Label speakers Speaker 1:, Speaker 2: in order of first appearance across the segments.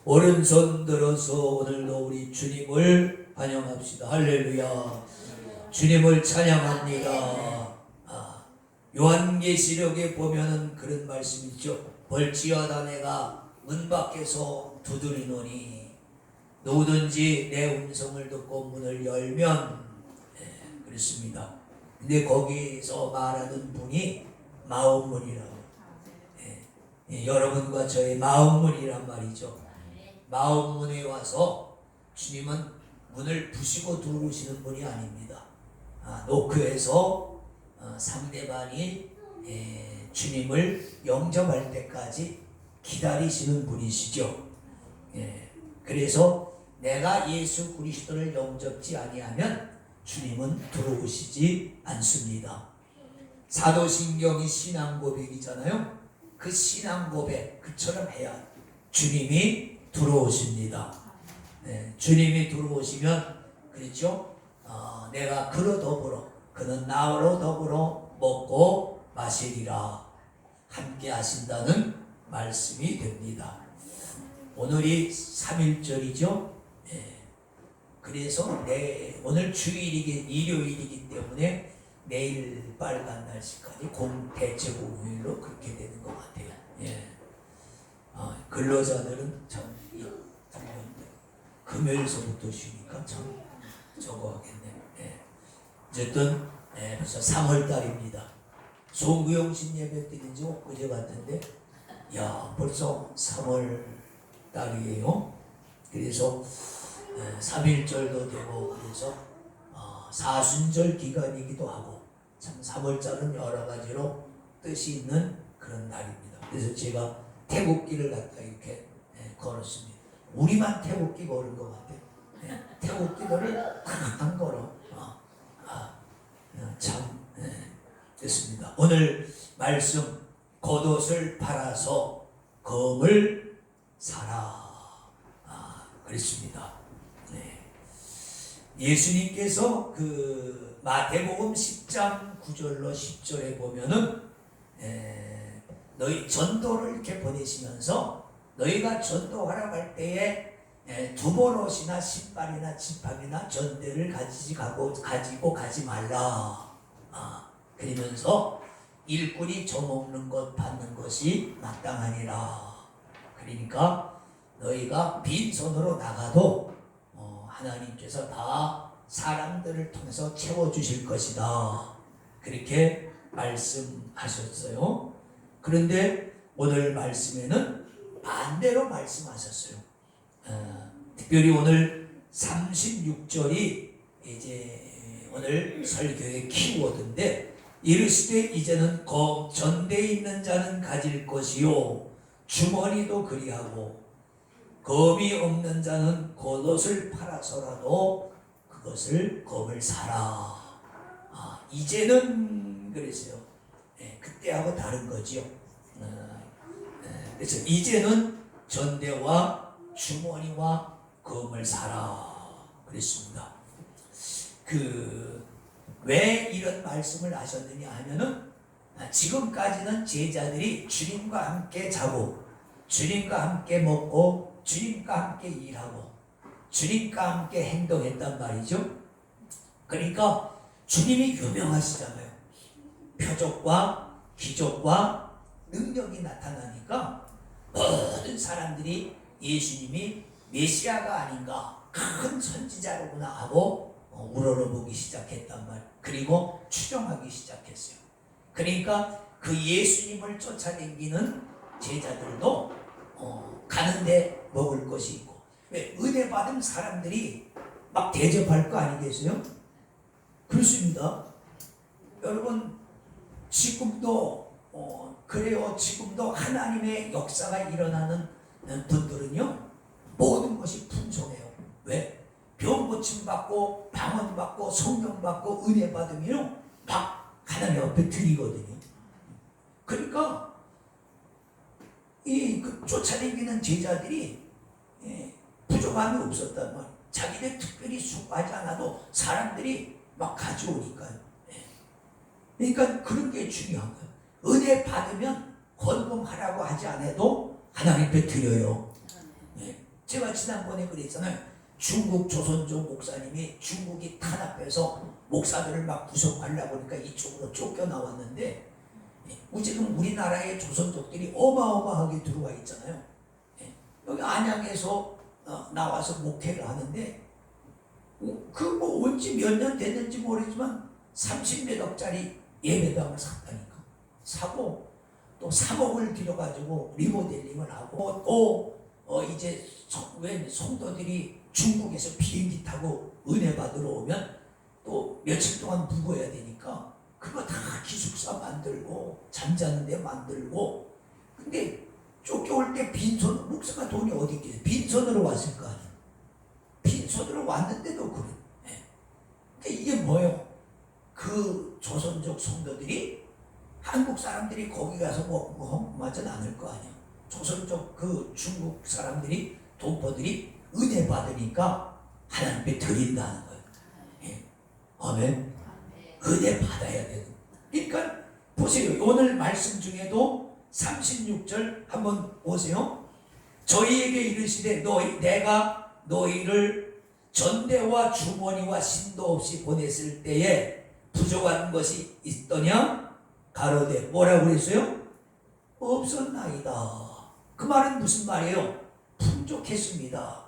Speaker 1: 오른손 들어서 오늘도 우리 주님을 환영합시다. 할렐루야. 주님을 찬양합니다. 요한계시록에 보면은 그런 말씀이 있죠. 벌지어다 내가 문 밖에서 두드리노니 누구든지 내 음성을 듣고 문을 열면, 그렇습니다. 근데 거기서 말하는 분이 마음문이라고. 여러분과 저의 마음문이란 말이죠. 마음문에 와서 주님은 문을 부시고 들어오시는 분이 아닙니다. 노크에서 상대방이 주님을 영접할 때까지 기다리시는 분이시죠. 그래서 내가 예수 그리스도를 영접지 아니하면 주님은 들어오시지 않습니다. 사도신경이 신앙고백이잖아요. 그 신앙고백 그처럼 해야 주님이 들어오십니다. 주님이 들어오시면, 그렇죠? 내가 그로 더불어 그는 나로 더불어 먹고 마시리라 함께 하신다는 말씀이 됩니다. 오늘이 3.1절이죠. 그래서 오늘 주일이기 일요일이기 때문에 내일 빨간 날씨까지 공대체고 5일로 그렇게 되는 것 같아요. 근로자들은 참 금요일서부터 쉬니까 참 저거 하겠네. 어쨌든 벌써 3월달입니다. 송구영신 예배 드린 지 엊그제 같은데 벌써 3월달이에요. 그래서 3.1절도 되고, 그래서 사순절 기간이기도 하고, 참 3월달은 여러 가지로 뜻이 있는 그런 날입니다. 그래서 제가 태국기를 갖다 이렇게 걸었습니다. 우리만 태국기 걸은 것 같아요. 태국기들을 안 걸어. 참 됐습니다. 오늘 말씀, 겉옷을 팔아서 검을 사라. 그랬습니다. 예수님께서 그 마태복음 10장 9절로 10절에 보면은 너희 전도를 이렇게 보내시면서 너희가 전도하라고 할 때에 두보롯이나 신발이나 지팡이나 전대를 가지고 가지 말라. 그러면서 일꾼이 저먹는 것 받는 것이 마땅하니라. 그러니까 너희가 빈손으로 나가도 하나님께서 다 사람들을 통해서 채워주실 것이다. 그렇게 말씀하셨어요. 그런데 오늘 말씀에는 반대로 말씀하셨어요. 특별히 오늘 36절이 이제 오늘 설교의 키워드인데, 이르시되 이제는 전대에 있는 자는 가질 것이요 주머니도 그리하고 검이 없는 자는 겉옷을 팔아서라도 그것을 검을 사라. 이제는 그랬어요. 그때하고 다른 거지요. 그래서 이제는 전대와 주머니와 검을 사라 그랬습니다. 왜 이런 말씀을 하셨느냐 하면은, 지금까지는 제자들이 주님과 함께 자고 주님과 함께 먹고 주님과 함께 일하고 주님과 함께 행동했단 말이죠. 그러니까 주님이 유명하시잖아요. 표적과 기적과 능력이 나타나니까 모든 사람들이 예수님이 메시아가 아닌가, 큰 선지자로구나 하고 우러러보기 시작했단 말. 그리고 추종하기 시작했어요. 그러니까 그 예수님을 쫓아다니는 제자들도 가는데 먹을 것이 있고, 왜 은혜 받은 사람들이 막 대접할 거 아니겠어요? 그렇습니다. 여러분, 지금도 그래요. 지금도 하나님의 역사가 일어나는 분들은요, 모든 것이 풍성해요. 왜? 병 고침 받고 방언 받고 성령 받고 은혜 받으면 막 하나님 옆에 드리거든요. 그러니까 그 쫓아다니는 제자들이 부족함이 없었단 말이에요. 자기들 특별히 수고하지 않아도 사람들이 막 가져오니까요. 그러니까 그런 게 중요한 거예요. 은혜 받으면 헌금하라고 하지 않아도 하나님 앞에 드려요. 제가 지난번에 그랬잖아요. 중국 조선족 목사님이 중국이 탄압해서 목사들을 막 구속하려고 하니까 이쪽으로 쫓겨나왔는데, 지금 우리나라의 조선족들이 어마어마하게 들어와 있잖아요. 여기 안양에서 나와서 목회를 하는데, 뭐 온지 몇 년 됐는지 모르지만 30몇억짜리 예배당을 샀다니까. 사고 또 3억을 들여가지고 리모델링을 하고, 또 이제 왜 성도들이 중국에서 비행기 타고 은혜 받으러 오면 또 며칠 동안 묵어야 되니까 그거 다 기숙사 만들고 잠자는 데 만들고. 근데 쫓겨올 때 빈손, 목사가 돈이 어디 있겠어요? 빈손으로 왔을 거 아니에요. 빈손으로 왔는데도 그래. 그러니까 이게 뭐예요? 그 조선족 성도들이 한국 사람들이 거기 가서 먹고 험하진 않을 거 아니에요. 조선족 그 중국 사람들이 동포들이 은혜 받으니까 하나님께 드린다는 거예요. 아멘. 은혜 받아야 되는. 그러니까 보세요. 오늘 말씀 중에도 36절 한번 보세요. 저희에게 이르시되 내가 너희를 전대와 주머니와 신도 없이 보냈을 때에 부족한 것이 있더냐? 가로되 뭐라고 그랬어요? 없었나이다. 그 말은 무슨 말이에요? 풍족했습니다.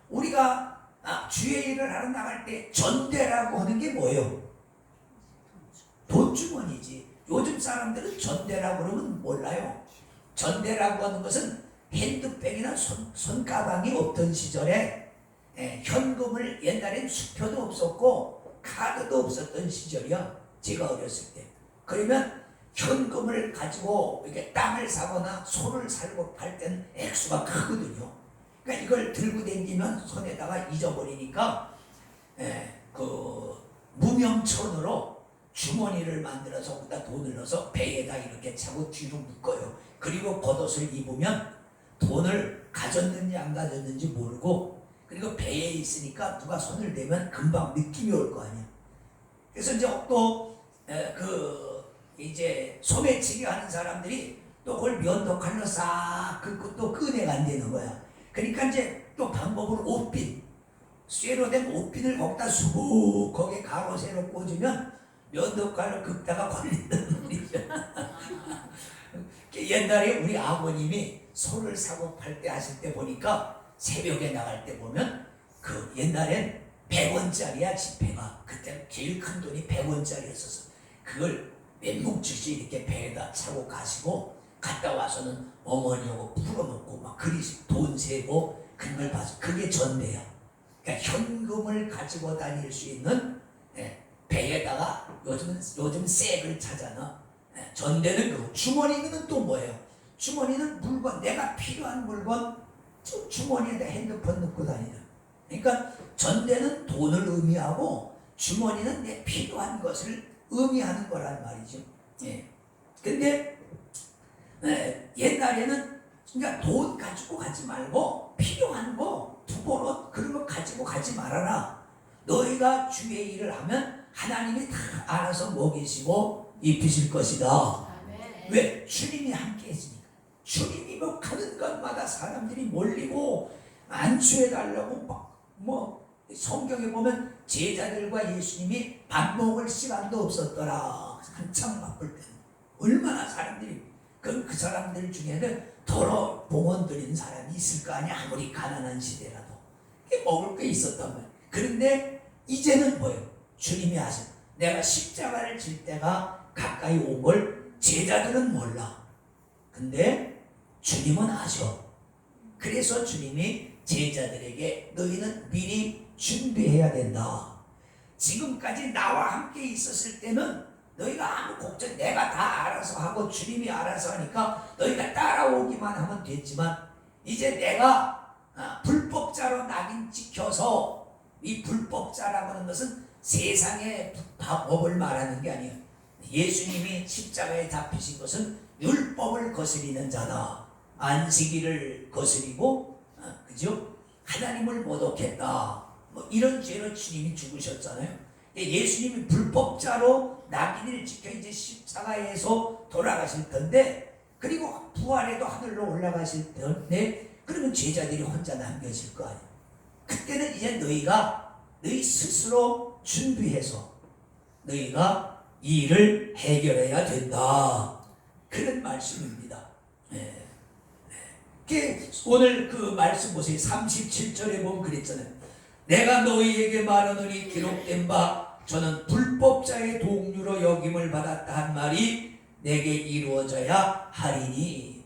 Speaker 1: 우리가 주의 일을 하러 나갈 때 전대라고 하는 게 뭐예요? 돈주머니지. 요즘 사람들은 전대라고 그러면 몰라요. 전대라고 하는 것은 핸드백이나 손가방이 없던 시절에 현금을, 옛날엔 수표도 없었고 카드도 없었던 시절이야. 제가 어렸을 때. 그러면 현금을 가지고 이렇게 땅을 사거나 소를 살고 팔 때는 액수가 크거든요. 그러니까 이걸 들고 다니면 손에다가 잊어버리니까 그 무명천으로 주머니를 만들어서 거기다 돈을 넣어서 배에다 이렇게 차고 뒤로 묶어요. 그리고 겉옷을 입으면 돈을 가졌는지 안 가졌는지 모르고, 그리고 배에 있으니까 누가 손을 대면 금방 느낌이 올 거 아니야. 그래서 이제 또 이제 소매치기 하는 사람들이 또 그걸 면도칼로 싹 긁고 또 끄내가 안 되는 거야. 그러니까 이제 또 방법으로 옷핀, 쇠로 된 옷핀을 거기다 수북하게 가로 세로 꽂으면 면도칼로 긁다가 걸린다는 말이죠. 옛날에 우리 아버님이 소를 사고 팔 때 하실 때 보니까 새벽에 나갈 때 보면 그 옛날엔 100원짜리야 지폐가. 그때 제일 큰 돈이 100원짜리였어서 그걸 몇 뭉치씩 이렇게 배에다 차고 가시고, 갔다 와서는 어머니하고 풀어놓고 막 그리시 돈 세고 그런 걸 봐서 그게 전대야. 그러니까 현금을 가지고 다닐 수 있는 배에다가 요즘 쇠를 차잖아. 전대는 그거. 주머니는 또 뭐예요? 주머니는 물건, 내가 필요한 물건 주머니에다 핸드폰 넣고 다니는. 그러니까 전대는 돈을 의미하고 주머니는 내 필요한 것을 의미하는 거란 말이죠. 근데 옛날에는 그러니까 돈 가지고 가지 말고 필요한 거, 두보로 그런 거 가지고 가지 말아라. 너희가 주의 일을 하면 하나님이 다 알아서 먹이시고 입히실 것이다. 아멘. 왜? 주님이 함께 했으니까. 주님이 뭐 가는 곳마다 사람들이 몰리고 안수해달라고 뭐 성경에 보면 제자들과 예수님이 밥 먹을 시간도 없었더라. 한참 바쁠 때 얼마나 사람들이, 그 사람들 중에는 더러 봉헌 드린 사람이 있을 거 아니야. 아무리 가난한 시대라도 먹을 게 있었단 말이야. 그런데 이제는 뭐예요? 주님이 하셔. 내가 십자가를 질 때가 가까이 온 걸 제자들은 몰라. 근데 주님은 아셔. 그래서 주님이 제자들에게 너희는 미리 준비해야 된다. 지금까지 나와 함께 있었을 때는 너희가 아무 걱정, 내가 다 알아서 하고 주님이 알아서 하니까 너희가 따라오기만 하면 됐지만, 이제 내가 불법자로 낙인 찍혀서, 이 불법자라고 하는 것은 세상의 법을 말하는 게 아니에요. 예수님이 십자가에 잡히신 것은 율법을 거스리는 자다. 안식일을 거스리고, 그죠? 하나님을 모독했다. 뭐 이런 죄로 주님이 죽으셨잖아요. 예수님이 불법자로 낙인을 지켜 이제 십자가에서 돌아가실 텐데, 그리고 부활해도 하늘로 올라가실 텐데, 그러면 그러면 제자들이 혼자 남겨질 거 아니야. 그때는 이제 너희가 너희 스스로 준비해서 너희가 이 일을 해결해야 된다. 그런 말씀입니다. 네. 오늘 그 말씀 보세요. 37절에 보면 그랬잖아요. 내가 너희에게 말하노니 기록된 바 저는 불법자의 동류로 여김을 받았다 한 말이 내게 이루어져야 하리니.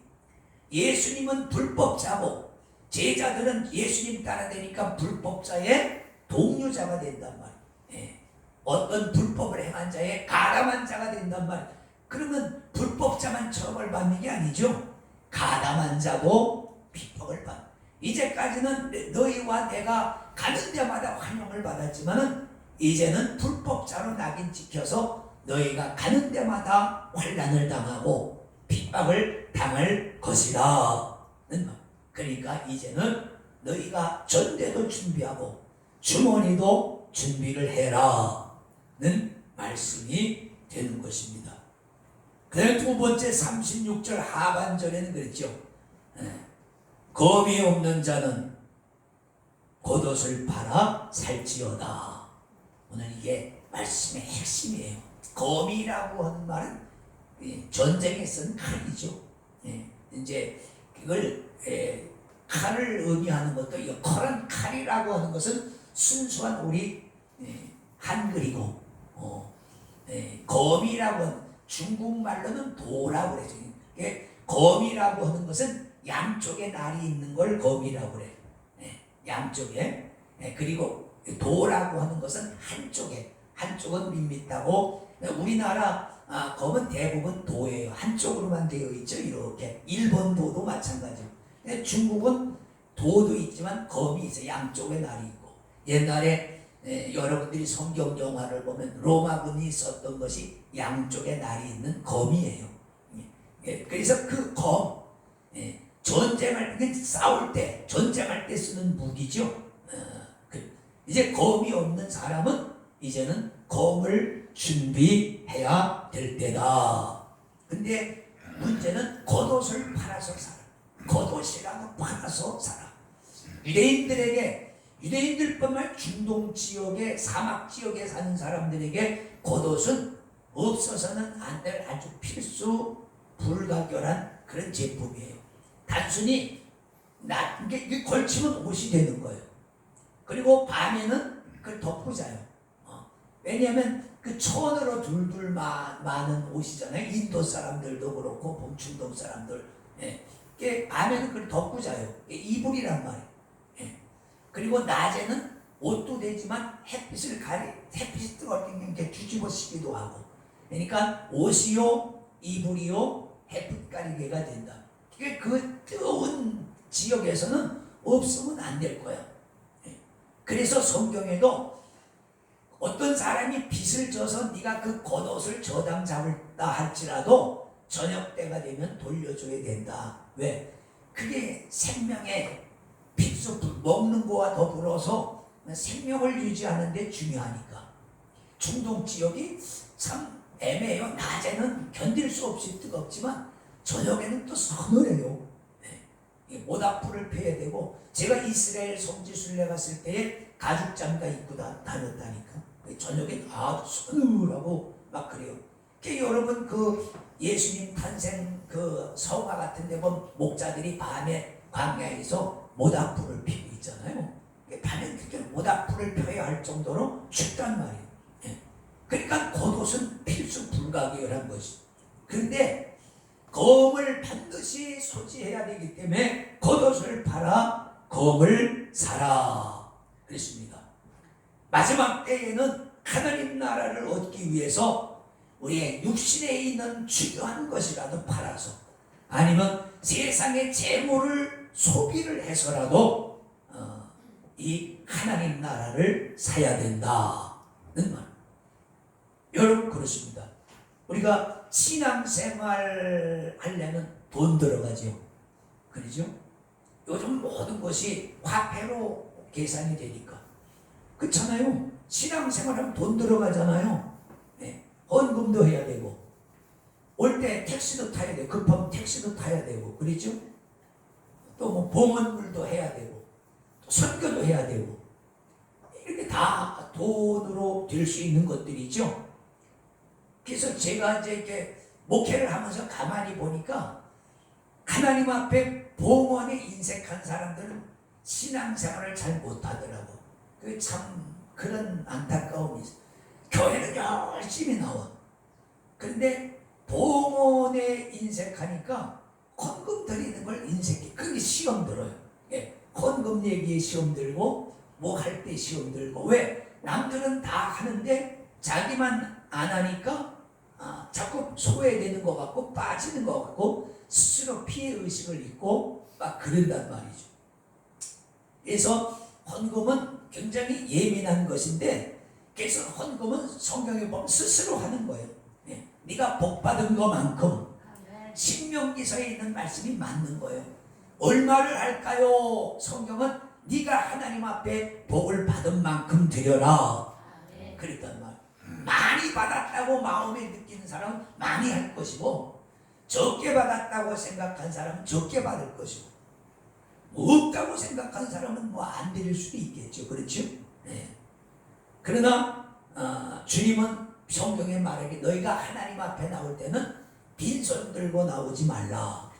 Speaker 1: 예수님은 불법자고 제자들은 예수님 따라다니까 불법자의 동류자가 된단 말이에요. 어떤 불법을 행한 자의 가담한 자가 된단 말이에요. 그러면 불법자만 처벌 받는 게 아니죠. 가담한 자도 핍박을 받아. 이제까지는 너희와 내가 가는 데마다 환영을 받았지만은 이제는 불법자로 낙인 찍혀서 너희가 가는 데마다 환난을 당하고 핍박을 당할 것이라. 그러니까 이제는 너희가 전대도 준비하고 주머니도 준비를 해라는 말씀이 되는 것입니다. 그 두 번째 36절 하반절에는 그랬죠. 검이 없는 자는 겉옷을 팔아 살지어다. 오늘 이게 말씀의 핵심이에요. 검이라고 하는 말은 전쟁에 쓴 칼이죠. 이제 그걸 칼을 의미하는 것도 이 커런 칼이라고 하는 것은 순수한 우리 한글이고 검이라고 하는 중국말로는 도라고 그러죠. 검이라고 하는 것은 양쪽에 날이 있는 걸 검이라고 그래요. 양쪽에. 그리고 도라고 하는 것은 한쪽은 밋밋하고 우리나라 검은 대부분 도예요. 한쪽으로만 되어 있죠. 이렇게. 일본 도도 마찬가지고. 중국은 도도 있지만 검이 있어요. 양쪽에 날이 있고. 옛날에 여러분들이 성경 영화를 보면 로마군이 썼던 것이 양쪽에 날이 있는 검이에요. 그래서 그 검, 전쟁할 때, 싸울 때, 전쟁할 때 쓰는 무기죠. 이제 검이 없는 사람은 이제는 검을 준비해야 될 때다. 근데 문제는 겉옷을 팔아서 살아. 겉옷이라도 팔아서 살아. 유대인들뿐만 중동 지역에 사막 지역에 사는 사람들에게 겉옷은 없어서는 안 될 아주 필수 불가결한 그런 제품이에요. 단순히 이게 걸치면 옷이 되는 거예요. 그리고 밤에는 그걸 덮고 자요. 왜냐하면 그 천으로 둘둘 많은 옷이잖아요. 인도 사람들도 그렇고 봉충동 사람들. 밤에는 그걸 덮고 자요. 이불이란 말이에요. 그리고 낮에는 옷도 되지만 햇빛이 뜨거울 때 이렇게 뒤집어쓰기도 하고. 그러니까 옷이요, 이불이요, 햇빛 가리개가 된다. 그 뜨거운 지역에서는 없으면 안 될 거야. 그래서 성경에도 어떤 사람이 빚을 져서 네가 그 겉옷을 저당 잡을다 할지라도 저녁 때가 되면 돌려줘야 된다. 왜? 그게 생명의 필수 먹는 거와 더불어서 생명을 유지하는 데 중요하니까. 중동 지역이 참 애매해요. 낮에는 견딜 수 없이 뜨겁지만 저녁에는 또 서늘해요. 모닥불을 펴야 되고, 제가 이스라엘 성지순례 갔을 때에 가죽 장갑 입고 다녔다니까. 저녁에 아주 서늘하고 막 그래요. 여러분 그 예수님 탄생 그 성화 같은 데 보면 목자들이 밤에 광야에서 모닥불을 피고 있잖아요. 밤에 그렇게 모닥불을 펴야 할 정도로 춥단 말이에요. 그러니까 겉옷은 필수 불가결한 것이. 그런데 검을 반드시 소지해야 되기 때문에 겉옷을 팔아 검을 사라 그랬습니다. 마지막 때에는 하나님 나라를 얻기 위해서 우리의 육신에 있는 중요한 것이라도 팔아서, 아니면 세상의 재물을 소비를 해서라도 이 하나님 나라를 사야 된다는 말. 여러분 그렇습니다. 우리가 신앙생활 하려면 돈 들어가죠. 그러죠? 요즘 모든 것이 화폐로 계산이 되니까. 그렇잖아요. 신앙생활하면 돈 들어가잖아요. 헌금도 해야 되고, 올 때 택시도 타야 되고, 급하면 택시도 타야 되고, 그렇죠? 또 뭐 봉헌물도 식사도 해야 되고, 이렇게 다 돈으로 될 수 있는 것들이죠. 그래서 제가 이제 이렇게 목회를 하면서 가만히 보니까 하나님 앞에 봉헌에 인색한 사람들은 신앙생활을 잘 못하더라고. 그 참 그런 안타까움이 있어. 교회는 열심히 나와. 그런데 봉헌에 인색하니까 헌금 드리는 걸 인색해. 그게 시험 들어요. 예. 헌금 얘기에 시험 들고 뭐 할 때 시험 들고. 왜? 남들은 다 하는데 자기만 안 하니까 자꾸 소외되는 것 같고 빠지는 것 같고 스스로 피해의식을 잊고 막 그런단 말이죠. 그래서 헌금은 굉장히 예민한 것인데, 그래서 헌금은 성경에 보면 스스로 하는 거예요. 네. 네가 복받은 것만큼, 신명기서에 있는 말씀이 맞는 거예요. 얼마를 할까요? 성경은 네가 하나님 앞에 복을 받은 만큼 드려라. 그랬단 말이에요. 많이 받았다고 마음에 느끼는 사람은 많이 할 것이고, 적게 받았다고 생각한 사람은 적게 받을 것이고, 없다고 생각한 사람은 뭐 안 드릴 수도 있겠죠. 그렇죠? 네. 그러나 주님은 성경에 말하기 너희가 하나님 앞에 나올 때는 빈손 들고 나오지 말라.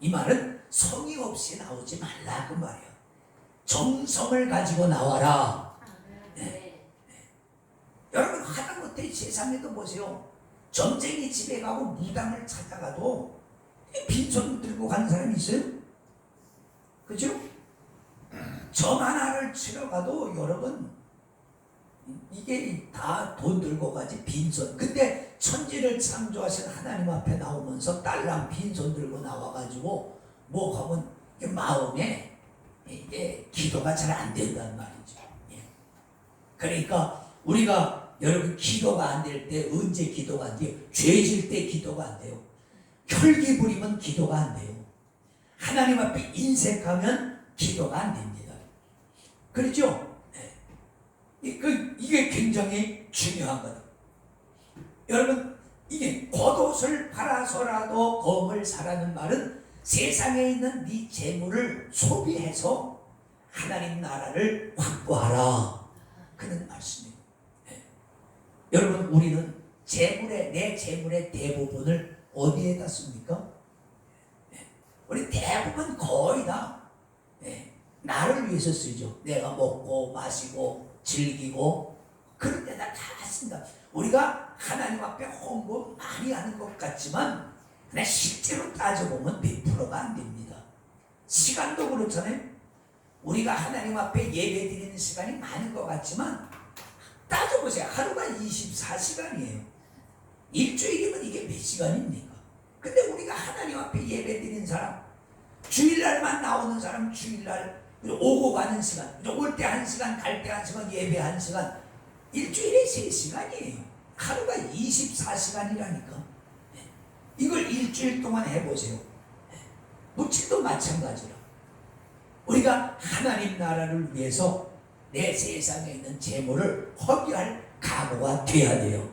Speaker 1: 이 말은 성의 없이 나오지 말라 그 말이에요. 정성을 가지고 나와라. 네. 네. 여러분 하다못해 세상에도 보세요. 점쟁이 집에 가고 무당을 찾아가도 빈손 들고 가는 사람이 있어요? 그죠? 점 하나를 치러 가도 여러분 이게 다 돈 들고 가지 빈손. 근데 천지를 창조하신 하나님 앞에 나오면서 딸랑 빈손 들고 나와가지고 뭐 하면 마음에 이게 기도가 잘 안 된다는 말이죠. 그러니까 우리가 여러분 기도가 안 될 때 언제 기도가 안 돼요? 죄질 때 기도가 안 돼요. 혈기 부리면 기도가 안 돼요. 하나님 앞에 인색하면 기도가 안 됩니다. 그렇죠? 네. 이게 굉장히 중요한 거다. 여러분 이게 겉옷을 팔아서라도 검을 사라는 말은 세상에 있는 네 재물을 소비해서 하나님 나라를 확보하라 그런 말씀이에요. 네. 여러분 우리는 내 재물의 대부분을 어디에다 씁니까? 네. 우리 대부분 거의 다 나를 위해서 쓰죠. 내가 먹고 마시고 즐기고 그런 데다 다 씁니다. 우리가 하나님 앞에 헌금 많이 하는 것 같지만 그냥 실제로 따져보면 몇 프로가 안 됩니다. 시간도 그렇잖아요. 우리가 하나님 앞에 예배 드리는 시간이 많은 것 같지만 따져보세요. 하루가 24시간이에요. 일주일이면 이게 몇 시간입니까? 근데 우리가 하나님 앞에 예배 드리는 사람, 주일날만 나오는 사람 주일날 오고 가는 시간, 올 때 1시간, 갈 때 1시간, 예배 1시간, 일주일에 3시간이에요. 하루가 24시간이라니까. 이걸 일주일 동안 해보세요. 묵칠도 마찬가지라. 우리가 하나님 나라를 위해서 내 세상에 있는 재물을 허비할 각오가 돼야 돼요.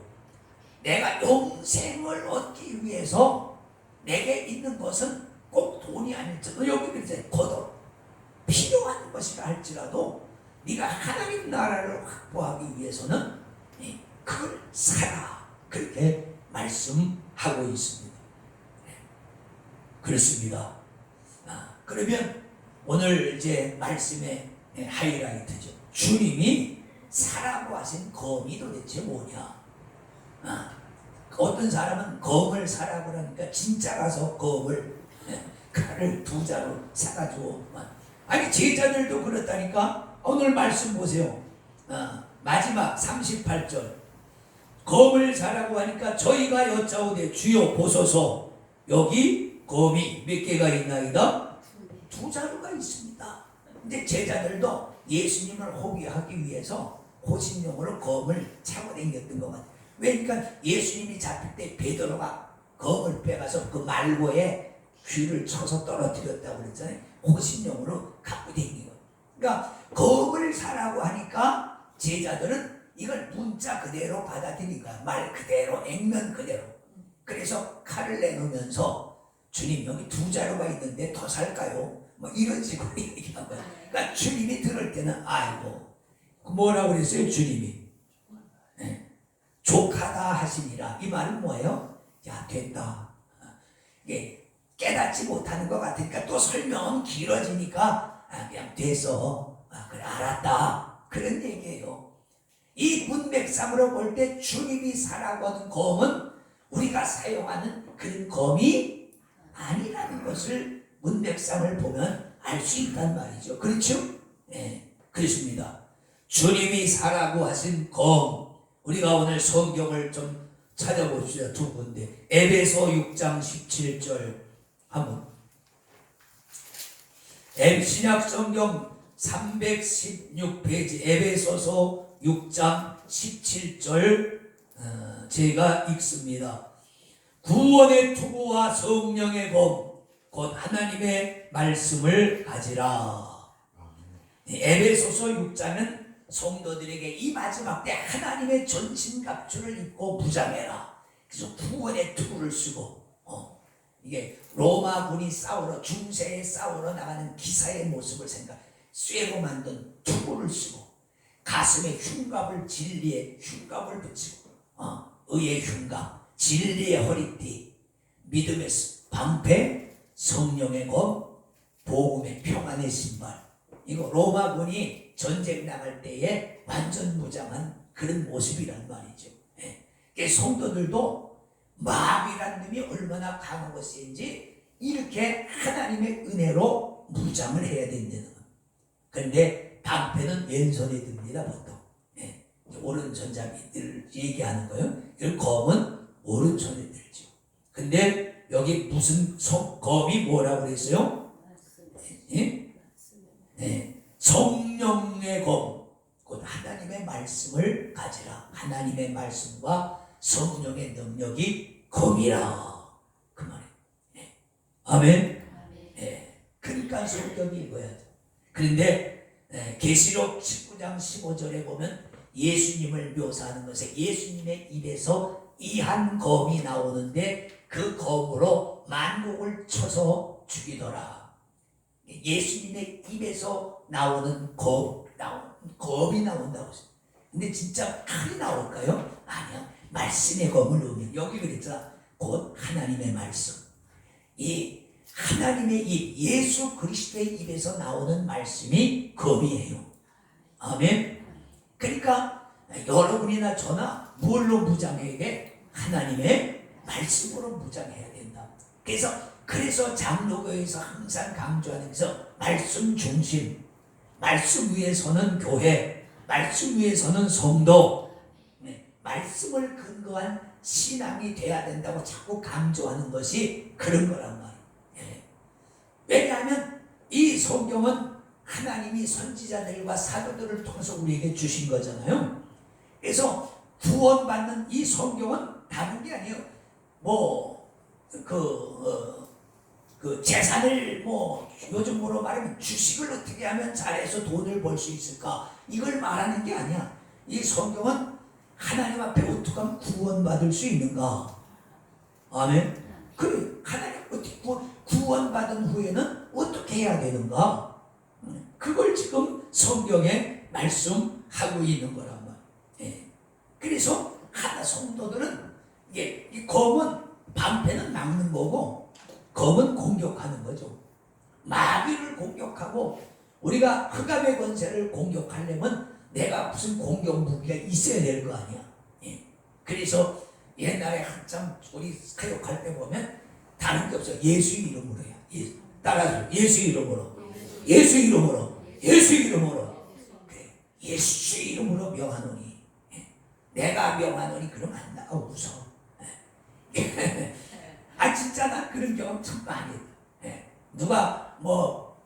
Speaker 1: 내가 영생을 얻기 위해서 내게 있는 것은 꼭 돈이 아닐지도 여기 그랬어요. 겉옷 필요한 것이라 할지라도 네가 하나님 나라를 확보하기 위해서는 그걸 사라 그렇게 말씀하고 있습니다. 그렇습니다. 그러면 오늘 이제 말씀의 하이라이트죠. 주님이 사라고 하신 검이 도대체 뭐냐? 어떤 사람은 검을 사라고 하니까 진짜 가서 검을 칼을 2자루 사가지고 아니 제자들도 그렇다니까. 오늘 말씀 보세요. 마지막 38절 검을 사라고 하니까 저희가 여짜오되 주여 보소서 여기 검이 몇 개가 있나이다? 2자루가 있습니다. 근데 제자들도 예수님을 호기하기 위해서 호신용으로 검을 차고 다녔던 것 같아요. 그러니까 예수님이 잡힐 때 베드로가 검을 빼가서 그 말고에 귀를 쳐서 떨어뜨렸다고 그랬잖아요. 호신용으로 갖고 다니는 거예요. 그러니까 검을 사라고 하니까 제자들은 이걸 문자 그대로 받아들이니까 말 그대로 액면 그대로. 그래서 칼을 내놓으면서 주님 여기 2자루가 있는데 더 살까요? 뭐 이런 식으로 얘기한 거예요. 그러니까 주님이 들을 그럴 때는 아이고 뭐라고 그랬어요 주님이? 족하다 하시니라. 이 말은 뭐예요? 야 됐다. 이게 깨닫지 못하는 것 같으니까 또 설명은 길어지니까 그냥 돼서 그래 알았다 그런 얘기예요. 이 문맥상으로 볼 때 주님이 사라고 하는 검은 우리가 사용하는 그런 검이 아니라는 것을 문맥상을 보면 알 수 있단 말이죠. 그렇죠? 네, 그렇습니다. 주님이 사라고 하신 검, 우리가 오늘 성경을 좀 찾아봅시다. 두 군데. 에베소 6장 17절 한번. 신약 성경 316페이지 에베소서 6장 17절 제가 읽습니다. 구원의 투구와 성령의 검 곧 하나님의 말씀을 가지라. 에베소서 6장은 성도들에게 이 마지막 때 하나님의 전신갑주를 입고 무장해라. 그래서 구원의 투구를 쓰고 이게 로마군이 싸우러 중세에 싸우러 나가는 기사의 모습을 쇠로 만든 투구를 쓰고 가슴에 흉갑을 진리의 흉갑을 붙이고 의의 흉갑 진리의 허리띠 믿음의 방패 성령의 검 복음의 평안의 신발. 이거 로마군이 전쟁 나갈 때에 완전 무장한 그런 모습이란 말이죠. 성도들도 마귀란 놈이 얼마나 강하고 센지 이렇게 하나님의 은혜로 무장을 해야 된다는 것. 그런데 방패는 왼손에 듭니다 보통. 오른손잡이들 얘기하는 거예요. 그 검은 오른손에 들죠. 근데 여기 무슨 검이 뭐라고 그랬어요? 성령의 검, 곧 하나님의 말씀을 가지라. 하나님의 말씀과 성령의 능력이 검이라. 그 말이에요. 아멘. 그러니까 성경이 읽어야죠. 그런데 계시록 19장 15절에 보면 예수님을 묘사하는 것에 예수님의 입에서 이 한 검이 나오는데 그 검으로 만국을 쳐서 죽이더라. 예수님의 입에서 나오는 검이 나온다고. 근데 진짜 칼이 나올까요? 아니요. 말씀의 검을 의미. 여기 그랬잖아. 곧 하나님의 말씀. 이 하나님의 입, 예수 그리스도의 입에서 나오는 말씀이 검이에요. 아멘. 그러니까 여러분이나 저나 뭘로 무장해야 돼? 하나님의 말씀으로 무장해야 된다. 그래서 장로교에서 항상 강조하는 것은 말씀 중심, 말씀 위에 서는 교회, 말씀 위에 서는 성도, 말씀을 근거한 신앙이 돼야 된다고 자꾸 강조하는 것이 그런 거란 말이에요. 왜냐하면 이 성경은 하나님이 선지자들과 사도들을 통해서 우리에게 주신 거잖아요. 그래서 구원받는 이 성경은 다른 게 아니에요. 재산을 요즘으로 말하면 주식을 어떻게 하면 잘해서 돈을 벌 수 있을까? 이걸 말하는 게 아니야. 이 성경은 하나님 앞에 어떻게 하면 구원받을 수 있는가? 아멘. 그래, 하나님 어떻게 구원받은 후에는 어떻게 해야 되는가? 그걸 지금 성경에 말씀하고 있는 거란 말이에요. 그래서 하나 성도들은 이 검은 방패는 막는 거고 검은 공격하는 거죠. 마귀를 공격하고 우리가 흑암의 권세를 공격하려면 내가 무슨 공격 무기가 있어야 될 거 아니야. 그래서 옛날에 한참 우리 사역할 때 보면 다른 게 없어. 예수 이름으로 해요. 따라서 예수 이름으로, 예수 이름으로, 예수 이름으로. 그래. 예수 이름으로 명하노니. 내가 명하노니 그러면 안 나가 웃어. 진짜 나 그런 경험 참 많이 했다. 누가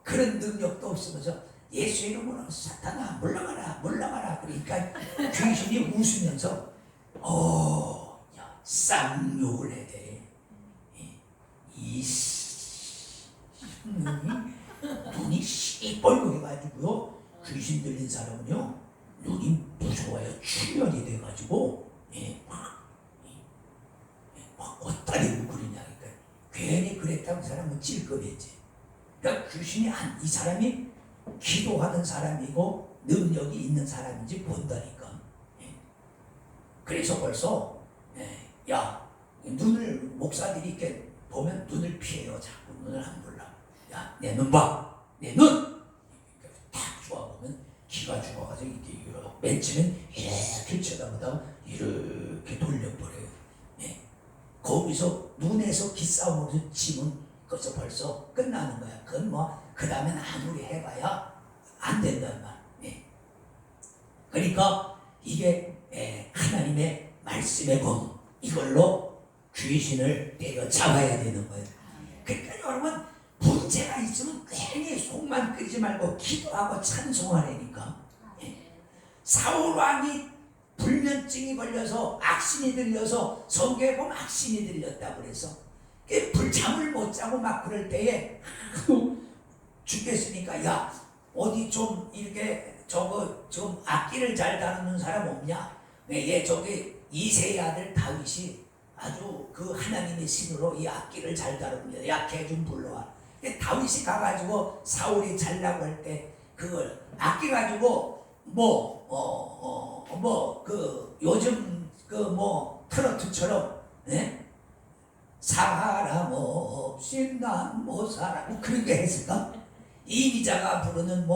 Speaker 1: 그런 능력도 없으면서 예수 이름으로 사탄아 물러가라 물러가라 그러니까 귀신이 웃으면서 쌍욕을 해야 돼. 눈이 시뻘겋게 해가지고요. 귀신 들린 사람은요 눈이 무서워요. 출혈이 돼가지고 막 어따리고 그러냐니까. 괜히 그랬다고 그 사람은 찔끔했지. 그러니까 귀신이 이 사람이 기도하는 사람이고 능력이 있는 사람인지 본다니까. 그래서 벌써 야, 눈을 목사들이 이렇게 보면 눈을 피해요. 자꾸 눈을 안 불러. 야, 내 눈 봐. 내 눈. 딱 좋아보면 기가 죽어가지고 이렇게 맨 처음엔 이렇게 쳐다보다가 이렇게 돌려버려요. 거기서 눈에서 기싸움으로 치면 그래서 벌써 끝나는 거야. 그건 뭐 그 다음엔 아무리 해봐야 안 된단 말. 그러니까 이게 하나님의 말씀의 검, 이걸로 귀신을 때려잡아야 되는 거예요. 그러니까 여러분, 문제가 있으면 괜히 속만 끓이지 말고 기도하고 찬송하라니까. 사울 왕이 불면증이 걸려서 악신이 들려서 성경에 보면 악신이 들렸다고 그래서 불잠을 못 자고 막 그럴 때에 죽겠으니까 야, 어디 좀 이렇게 저거 좀 악기를 잘 다루는 사람 없냐? 얘 저기 이세의 아들 다윗이 아주 그 하나님의 신으로 이 악기를 잘 다룹니다. 야, 걔 좀 불러와. 다윗이 가가지고 사울이 잘라고 할 때 그걸 악기 가지고 그 요즘 그 트로트처럼 사람 없이 난 못 살아 뭐 그런 게 했을까? 이미자가 부르는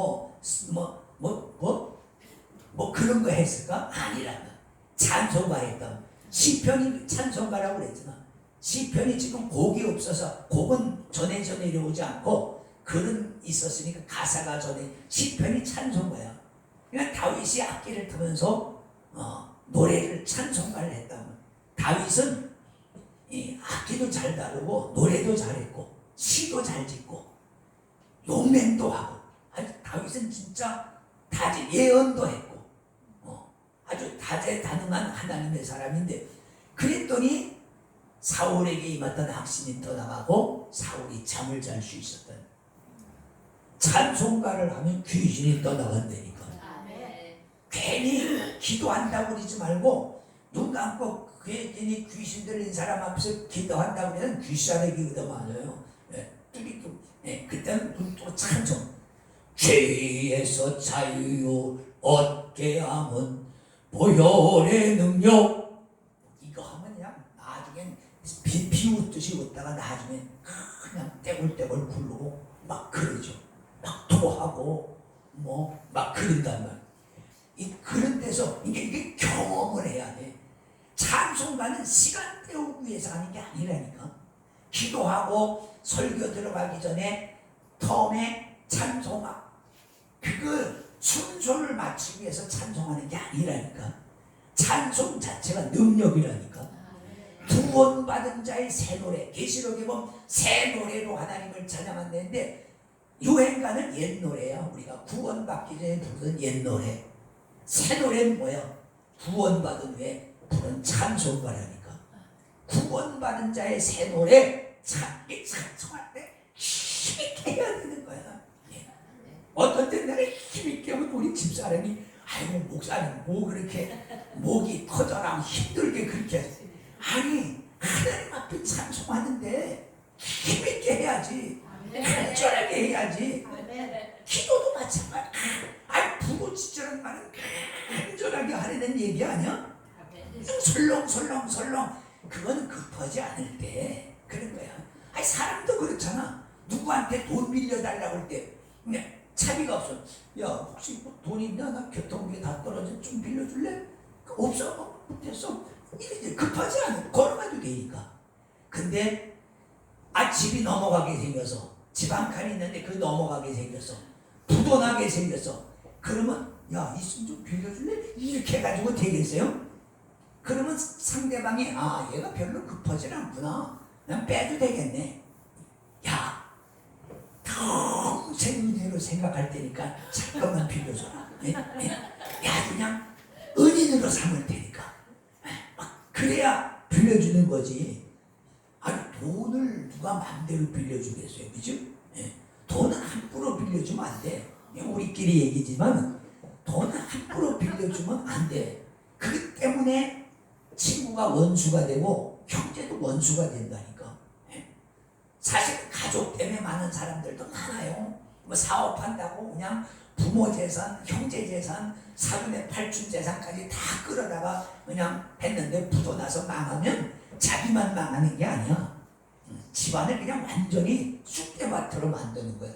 Speaker 1: 그런 거 했을까? 아니라면 찬송가 했다. 시편이 찬송가라고 그랬잖아. 시편이 지금 곡이 없어서 곡은 전해 내려오지 않고 글은 있었으니까 가사가 시편이 찬송가야. 그러니까 다윗이 악기를 틀면서 노래를 찬송가를 했다면 다윗은 악기도 잘 다루고 노래도 잘했고 시도 잘 짓고 용맹도 하고 다윗은 진짜 예언도 했고 아주 다재다능한 하나님의 사람인데 그랬더니 사울에게 임했던 악신이 떠나가고 사울이 잠을 잘 수 있었던 찬송가를 하면 귀신이 떠나간다니까. 괜히 기도한다고 그러지 말고 눈 감고 괜히 귀신 들린 사람 앞에서 기도한다고 하면 귀신에게 얻어맞아요. 그때는 눈 찬송 죄에서 자유 얻게 하면 보혈의 능력 이거 하면 그냥 나중엔 비웃듯이 웃다가 나중엔 그냥 떼굴떼굴 굴르고 막 그러죠. 막 토하고 막 그런단 말이야. 그런 데서 이게 경험을 해야 돼. 찬송가는 시간 때우기 위해서 하는 게 아니라니까. 기도하고 설교 들어가기 전에 처음에 찬송가 그걸 순서를 맞추기 위해서 찬송하는 게 아니라니까. 찬송 자체가 능력이라니까. 구원받은 자의 새 노래, 계시록에 보면 새 노래로 하나님을 찬양한다는데 유행가는 옛 노래야. 우리가 구원받기 전에 부르는 옛 노래. 새 노래는 뭐야? 구원받은 후에 부른 찬송가라니까. 구원받은 자의 새 노래 찬송할 때 힘있게 해야 되는 거야. 어떤 때 내가 힘있게 하면 우리 집사람이 아이고 목사님 그렇게 목이 터져라 힘들게 그렇게 했어. 아니 하나님 앞에 찬송하는데 힘있게 해야지. 간절하게 해야지. 기도도 마찬가지. 부르짖으라는 말은 간절하게 하려는 얘기 아니야? 설렁설렁 그건 급하지 않을 때 그런 거야. 사람도 그렇잖아. 누구한테 돈 빌려달라고 할 때 차비가 없어. 야 혹시 돈 있냐? 나 교통비 다 떨어져 좀 빌려줄래? 없어. 됐어. 이게 급하지 않아. 걸어가도 되니까. 근데 집이 넘어가게 생겨서 집 한 칸이 있는데 그 넘어가게 생겼어. 부도나게 생겼어. 그러면 야 있으면 좀 빌려줄래? 이렇게 해가지고 되겠어요? 그러면 상대방이 얘가 별로 급하지 않구나. 난 빼도 되겠네. 야 평생 은혜로 생각할 테니까 잠깐만 빌려줘라. 야 그냥 은인으로 삼을 테니까. 그래야 빌려주는 거지. 돈을 누가 마음대로 빌려주겠어요, 그죠? 돈은 함부로 빌려주면 안 돼. 우리끼리 얘기지만 돈은 함부로 빌려주면 안 돼. 그렇기 때문에 친구가 원수가 되고 형제도 원수가 된다니까. 사실 가족 때문에 많은 사람들도 많아요. 뭐 사업한다고 그냥 부모 재산, 형제 재산, 사돈의 팔촌 재산까지 다 끌어다가 그냥 했는데 부도 나서 망하면 자기만 망하는 게 아니야. 집안을 그냥 완전히 쑥대밭으로 만드는 거야.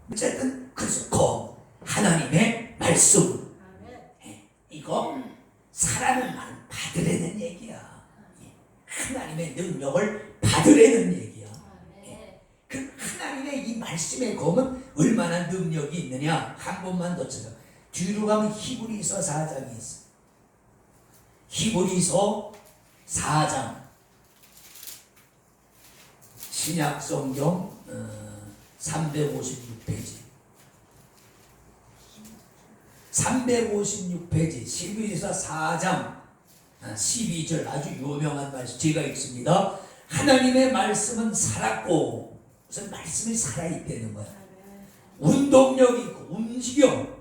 Speaker 1: 어쨌든 그래서 하나님의 말씀 이거 사람을 받으려는 얘기야. 하나님의 능력을 받으려는 얘기야. 그 하나님의 이 말씀의 검은 얼마나 능력이 있느냐. 한 번만 더 찾아. 뒤로 가면 히브리서 4장이 있어. 히브리서 4장 신약 성경 356페이지 356페이지 히브리서 4장 12절 아주 유명한 말씀 제가 읽습니다. 하나님의 말씀은 살았고 무슨 말씀이 살아있다는 거야. 운동력이 있고 움직여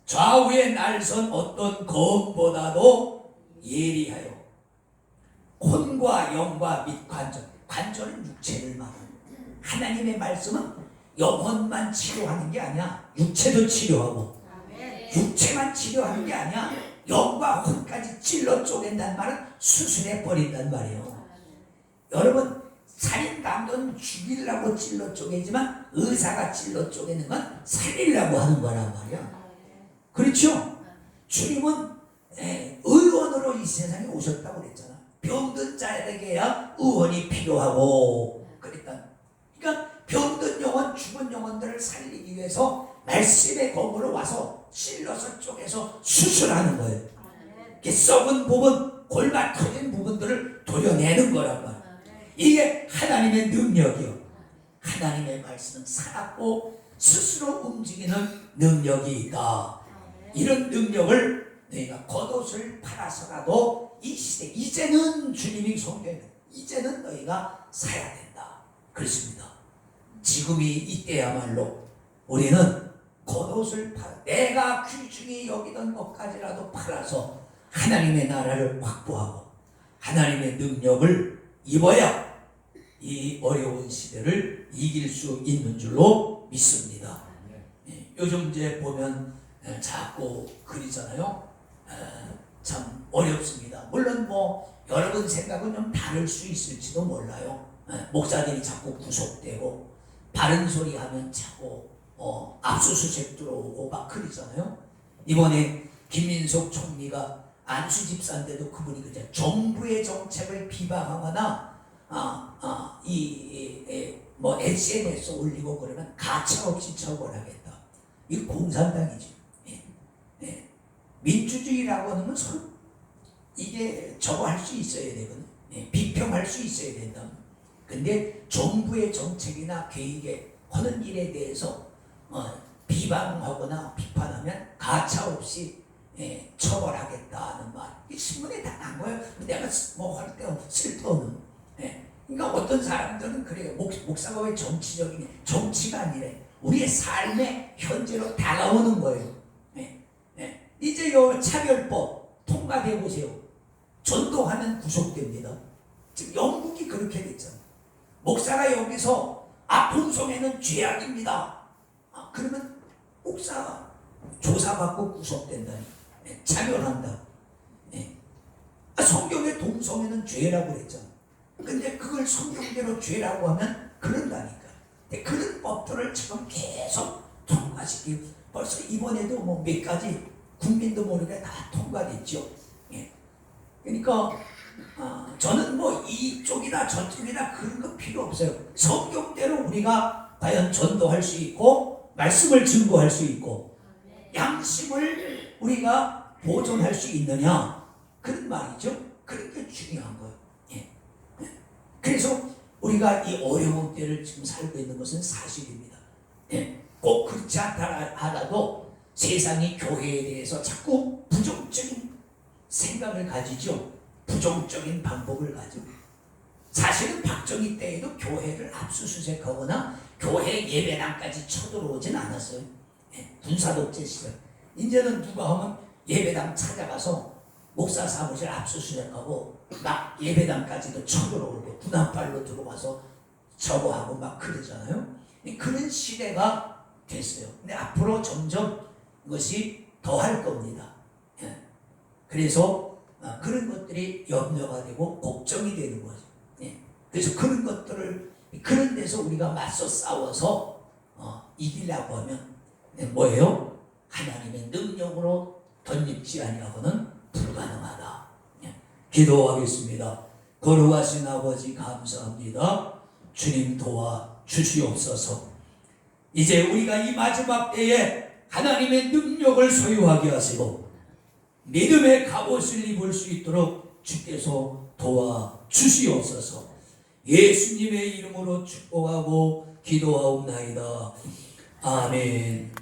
Speaker 1: 좌우의 날선 어떤 검보다도 예리하여 혼과 영과 및 관절은 육체를 말하는 하나님의 말씀은 영혼만 치료하는 게 아니야. 육체도 치료하고 육체만 치료하는 게 아니야. 영과 혼까지 찔러 쪼갠단 말은 수술해 버린단 말이에요. 여러분 살인감독은 죽이려고 찔러 쪼개지만 의사가 찔러 쪼개는 건 살리려고 하는 거란 말이야. 그렇죠? 주님은 의원으로 이 세상에 오셨다고 그랬잖아. 병든 자에게야 의원이 필요하고 그러니까 병든 영혼, 죽은 영혼들을 살리기 위해서 말씀의 검으로 와서 찔러서 쪼개서 수술하는 거예요. 썩은 부분, 골마 터진 부분들을 도려내는 거란 말이야. 이게 하나님의 능력이요. 하나님의 말씀은 살았고 스스로 움직이는 능력이 있다. 이런 능력을 너희가 겉옷을 팔아서라도 이 시대 이제는 주님이 성경에 이제는 너희가 사야 된다. 그렇습니다. 지금이 이때야말로 우리는 겉옷을 팔아 내가 귀중히 여기던 것까지라도 팔아서 하나님의 나라를 확보하고 하나님의 능력을 입어야 이 어려운 시대를 이길 수 있는 줄로 믿습니다. 요즘 이제 보면 자꾸 그러잖아요. 참 어렵습니다. 물론 뭐 여러분 생각은 좀 다를 수 있을지도 몰라요. 목사들이 자꾸 구속되고 바른 소리 하면 자꾸 압수수색 들어오고 막 그러잖아요. 이번에 김민석 총리가 안수 집사인데도 그분이 그냥 정부의 정책을 비방하거나 뭐 SNS에 올리고 그러면 가차없이 처벌하겠다. 이거 공산당이지. 민주주의라고 하는 건 서로 이게 저거 할 수 있어야 되거든. 비평할 수 있어야 된다. 근데 정부의 정책이나 계획에 하는 일에 대해서 비방하거나 비판하면 가차없이 처벌하겠다는 말. 이 신문에 다 난 거예요. 내가 뭐 할 때 쓸데없는. 그러니까 어떤 사람들은 그래요. 목사가 왜 정치가 아니래. 우리의 삶의 현재로 다가오는 거예요. 이제 요 차별법 통과돼 보세요. 전도하면 구속됩니다. 지금 영국이 그렇게 됐잖아. 목사가 여기서 본성에는 죄악입니다. 그러면 목사 조사받고 구속된다니. 차별한다. 성경에 동성애는 죄라고 그랬잖아. 근데 그걸 성경대로 죄라고 하면 그런다니까. 그런 법들을 지금 계속 통과시키고 벌써 이번에도 뭐 몇 가지 국민도 모르게 다 통과됐죠. 그러니까 저는 뭐 이쪽이나 저쪽이나 그런 거 필요 없어요. 성경대로 우리가 과연 전도할 수 있고 말씀을 증거할 수 있고 양심을 우리가 보존할 수 있느냐 그런 말이죠. 그런 게 중요한 거예요. 그래서 우리가 이 어려운 때를 지금 살고 있는 것은 사실입니다. 꼭 그렇지 않다 하더라도 세상이 교회에 대해서 자꾸 부정적인 생각을 가지죠. 부정적인 방법을 가지고. 사실은 박정희 때에도 교회를 압수수색하거나 교회 예배당까지 쳐들어오진 않았어요. 군사독재 시절. 이제는 누가 하면 예배당 찾아가서 목사 사무실 압수수색하고 막 예배당까지도 쳐들어오고 군함발로 들어와서 저거하고 막 그러잖아요. 그런 시대가 됐어요. 근데 앞으로 점점 그것이 더할 겁니다. 예. 그래서 그런 것들이 염려가 되고 걱정이 되는 거죠. 예. 그래서 그런 것들을 그런 데서 우리가 맞서 싸워서 이기려고 하면 뭐예요? 하나님의 능력으로 덧입지 아니하고는 불가능하다. 예. 기도하겠습니다. 거룩하신 아버지 감사합니다. 주님 도와 주시옵소서. 이제 우리가 이 마지막 때에 하나님의 능력을 소유하게 하시고 믿음의 갑옷을 입을 수 있도록 주께서 도와 주시옵소서. 예수님의 이름으로 축복하고 기도하옵나이다. 아멘.